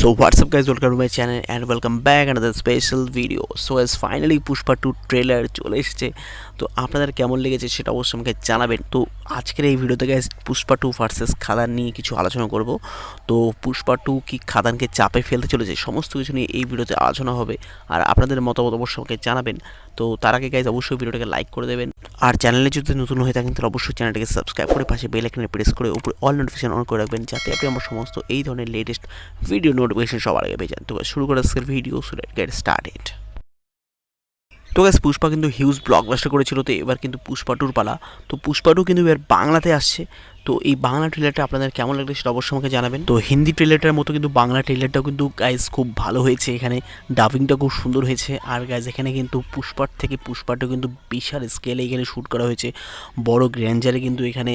So what's up guys, welcome to my channel and welcome back another special video. So as finally Pushpa 2 trailer চলে এসেছে, তো আপনাদের কেমন লেগেছে সেটা অবশ্যই আমাকে জানাবেন। তো আজকের এই ভিডিওতে গাইস পুষ্পা 2 ভার্সেস খাদান নিয়ে কিছু আলোচনা করব। তো পুষ্পা 2 কি খাদানকে চাপে ফেলতে চলেছে, সমস্ত কিছু নিয়ে এই ভিডিওতে আলোচনা হবে আর আপনাদের মতামত অবশ্যই আমাকে জানাবেন। তো তার আগে গাইস অবশ্যই ভিডিওটাকে লাইক করে দেবেন আর চ্যানেলে যদি নতুন হয়ে থাকেন তাহলে অবশ্যই চ্যানেলটাকে সাবস্ক্রাইব করে পাশে বেল আইকনে প্রেস করে উপরে অল নোটিফিকেশন অন করে রাখবেন, যাতে আপনি আমার সমস্ত এই ধরনের লেটেস্ট ভিডিও নোটিফিকেশন সবার আগে পেয়ে যান। তো শুরু করে আজকের video, so let's get started. তো গাইস পুষ্পা কিন্তু হিউজ ব্লকবাস্টার করেছিল, তো এবার কিন্তু পুষ্পা 2 পালা। তো পুষ্পা 2 কিন্তু এবার বাংলাতে আসছে। তো এই বাংলা ট্রেলারটা আপনাদের কেমন লাগবে সেটা অবশ্যই আমাকে জানাবেন। তো হিন্দি ট্রেলারটার মতো কিন্তু বাংলা ট্রেলারটাও কিন্তু গাইস খুব ভালো হয়েছে, এখানে ডাবিংটা খুব সুন্দর হয়েছে। আর গাইস এখানে কিন্তু পুষ্পার থেকে পুষ্পা 2 কিন্তু বিশাল স্কেলে এখানে শ্যুট করা হয়েছে, বড় গ্র্যান্ডারে কিন্তু এখানে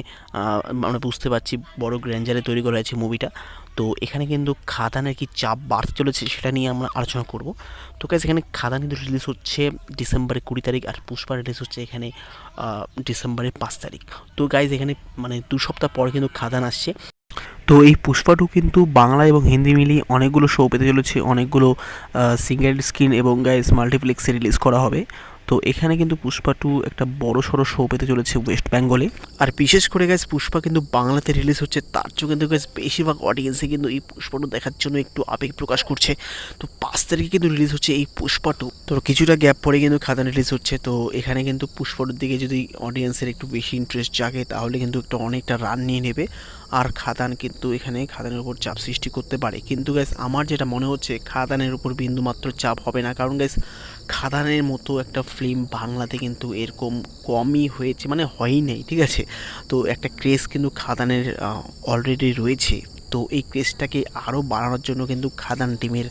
আমরা বুঝতে পারছি বড় গ্র্যান্ডারে তৈরি করা হয়েছে মুভিটা। তো এখানে কিন্তু খাদানের কি চাপ বাড়তে চলেছে সেটা নিয়ে আমরা আলোচনা করব। তো গাইস এখানে খাদান কিন্তু রিলিজ হচ্ছে ডিসেম্বরের 20 তারিখ আর পুষ্পা রিলিজ হচ্ছে এখানে ডিসেম্বরের 5 তারিখ। তো গাইস এখানে মানে 2 সপ্তাহ পর কিন্তু খাদান আসছে। তো এই পুষ্পা 2 কিন্তু বাংলা এবং হিন্দি মিলিয়ে অনেকগুলো শো পেতে চলেছে, অনেকগুলো সিঙ্গেল স্ক্রিন এবং গাইস মাল্টিপ্লেক্সে রিলিজ করা হবে। তো এখানে কিন্তু পুষ্পা 2 একটা বড় সড়ো শো পেতে চলেছে ওয়েস্ট বেঙ্গলে। আর বিশেষ করে গাইস পুষ্পা কিন্তু বাংলাতে রিলিজ হচ্ছে, তার জন্য কিন্তু গাইস বেশিরভাগ অডিয়েন্সে কিন্তু এই পুষ্পা 2 দেখার জন্য একটু আবেগ প্রকাশ করছে। তো 5 তারিখে কিন্তু রিলিজ হচ্ছে এই পুষ্পা 2। তো কিছুটা গ্যাপ পরে কিন্তু খাদান রিলিজ হচ্ছে। তো এখানে কিন্তু পুষ্পা 2 দিকে যদি অডিয়েন্সের একটু বেশি ইন্টারেস্ট জাগে তাহলে কিন্তু একটু অনেকটা রান নিয়ে নেবে। আর খাদান কিন্তু এখানে খাদানের উপর চাপ সৃষ্টি করতে পারে, কিন্তু গাইস আমার যেটা মনে হচ্ছে খাদানের উপর বিন্দুমাত্র চাপ হবে না, কারণ গাইস খাদানের মতো একটা ফিল্ম বাংলাতে কিন্তু এরকম কমই হয়েছে, মানে হয়ই নেই, ঠিক আছে। তো একটা ক্রেজ কিন্তু খাদানের অলরেডি রয়েছে। তো এই ক্রেজটাকে আরও বাড়ানোর জন্য কিন্তু খাদান টিমের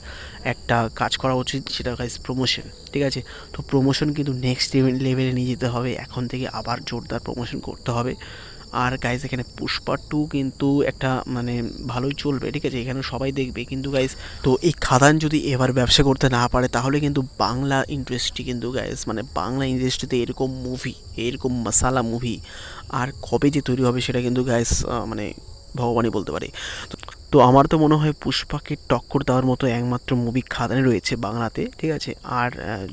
একটা কাজ করা উচিত, সেটা গাইস প্রমোশন, ঠিক আছে। তো প্রমোশন কিন্তু নেক্সট লেভেলে নিয়ে যেতে হবে, এখন থেকে আবার জোরদার প্রমোশন করতে হবে। আর গাইজ এখানে পুষ্পা 2 কিন্তু একটা মানে ভালোই চলবে, ঠিক আছে, এখানে সবাই দেখবে। কিন্তু গাইজ তো এই খাদান যদি এবার ব্যবসা করতে না পারে তাহলে কিন্তু বাংলা ইন্ডাস্ট্রি কিন্তু গাইজ মানে বাংলা ইন্ডাস্ট্রিতে এরকম মুভি, এরকম মশালা মুভি আর কবে যে তৈরি হবে সেটা কিন্তু গাইজ মানে ভগবানই বলতে পারে। তো আমার তো মনে হয় পুষ্পাকে টক্কর দেওয়ার মতো একমাত্র মুভি খাদানে রয়েছে বাংলাতে, ঠিক আছে। আর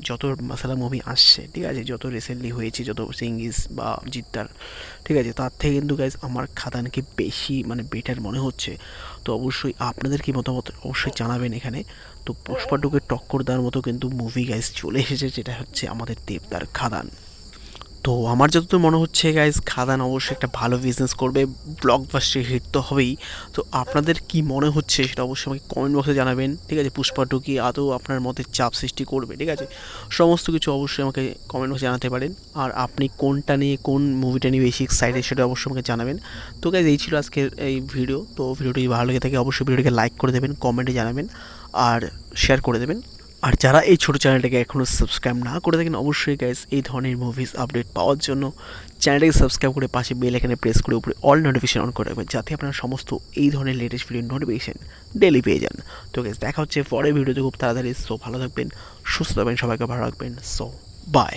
যত মশালা মুভি আসছে, ঠিক আছে, যত রিসেন্টলি হয়েছে, যত সিঙ্গিস বা জিদ্দার, ঠিক আছে, তার থেকে কিন্তু গাইজ আমার খাদানকে বেশি মানে বেটার মনে হচ্ছে। তো অবশ্যই আপনাদের কি মতামত অবশ্যই জানাবেন এখানে। তো পুষ্পা 2কে টক্কর দেওয়ার মতো কিন্তু মুভি গাইজ চলে এসেছে, যেটা হচ্ছে আমাদের দেবদার খাদান। তো আমার যতদূর মনে হচ্ছে গাইজ খাদান অবশ্যই একটা ভালো বিজনেস করবে, ব্লকবাস্টার হিট তো হবেই। তো আপনাদের কি মনে হচ্ছে সেটা অবশ্যই আমাকে কমেন্ট বক্সে জানাবেন, ঠিক আছে। পুষ্পা 2 কি আদৌ আপনার মতে চাপ সৃষ্টি করবে, ঠিক আছে, সমস্ত কিছু অবশ্যই আমাকে কমেন্ট বক্সে জানাতে পারেন। আর আপনি কোনটা নিয়ে, কোন মুভিটা নিয়ে বেশি এক্সাইটেড সেটা অবশ্যই আমাকে জানাবেন। তো গাইজ এই ছিল আজকের এই ভিডিও। তো ভিডিওটি ভালো লেগে থাকে অবশ্যই ভিডিওটিকে লাইক করে দেবেন, কমেন্টে জানাবেন আর শেয়ার করে দেবেন। আর যারা এই ছোটো চ্যানেলটাকে এখনও সাবস্ক্রাইব না করে থাকেন অবশ্যই গাইস এই ধরনের মুভিজ আপডেট পাওয়ার জন্য চ্যানেলটাকে সাবস্ক্রাইব করে পাশে বেল আইকনে প্রেস করে উপরে অল নোটিফিকেশন অন করে রাখবেন, যাতে আপনারা সমস্ত এই ধরনের লেটেস্ট ভিডিও নোটিফিকেশন ডেলি পেয়ে যান। তো গাইস দেখা হচ্ছে পরের ভিডিওতে খুব তাড়াতাড়ি। সো ভালো থাকবেন, সুস্থ থাকবেন, সবাইকে ভালো রাখবেন। So by.